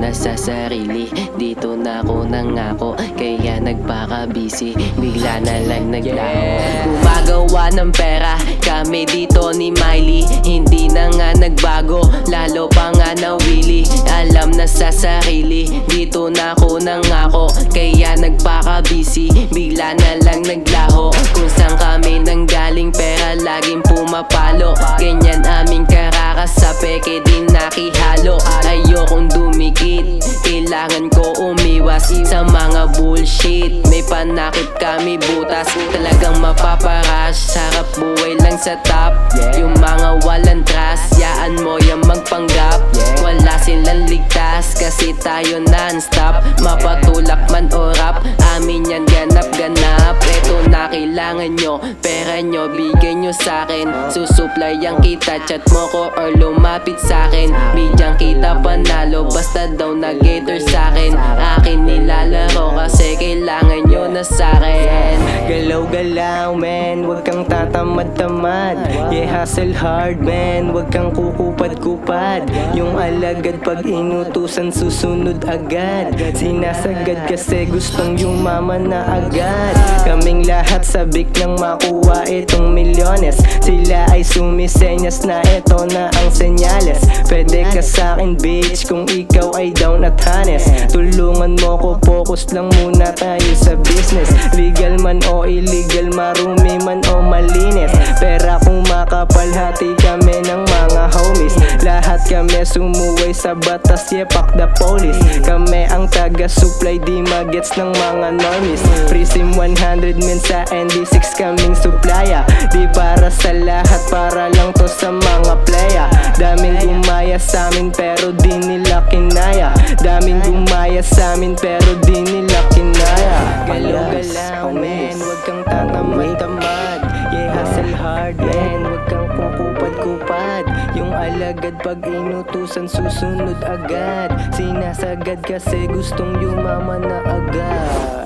na sa sarili, dito na ako nangako, kaya nagpaka-busy, bigla na lang naglaho. Gumagawa ng pera, kami dito ni Miley, hindi na nga nagbago, lalo pa nga nawili. Alam na sa sarili, dito na ako nangako, kaya nagpaka-busy, bigla na lang naglaho. Kung saan kami nanggaling, pera laging pumapalo, ganyan aming karakas, sa peke din nakihalo. Ayokong dumikit, kailangan ko umiwas sa mga bullshit. May panakip kami butas, talagang mapaparas. Sarap buhay lang sa top, yung mga walang trust, yaan mo yung magpanggap. Wala silang ligtas, kasi tayo non-stop. Mapatulak man o rap, amin yan ganap-ganap. Eto na kailangan nyo, pera nyo, bigay nyo sa'kin. Susupply ang kita, chat mo ko or lumapit sa'kin. Bidyang kita panalo, basta daw nag-gator sa'kin. Akin nilalaro kasi kailangan nyo na sa'kin. Galaw-galaw man, wag kang tatamad-tamad. Yeah, hustle hard man, wag kang kukupad-kupad. Yung alagad pag inutusan susunod agad. Sinasagad kasi gustong yumaman na agad. Kaming lahat sabik nang makuha itong milyones. Sila ay sumisenyas na ito na ang senyales. Pwede ka sa'kin bitch kung ikaw ay down at honest. Tulungan mo ko, focus lang muna tayo sa business. Legal man o illegal, marumi man o malinis, pera kung makapalhati kami ng mga homies. Lahat kami sumuway sa batas, yeah, fuck the police. Kami ang taga-supply, di magets ng mga normies. Free SIM 100 min sa ND6 kaming supplya. Di para sa lahat, para lang to sa mga playa. Daming gumaya sa'min pero di nila kinaya. Daming gumaya sa'min pero di nila kinaya. Galaw-galaw man, wag kang tatamad-tamad. Yeah, hustle hard man, wag kang kukupad-kupad. Yung alagad pag inutusan susunod agad. Sinasagad kasi gustong yumaman na agad.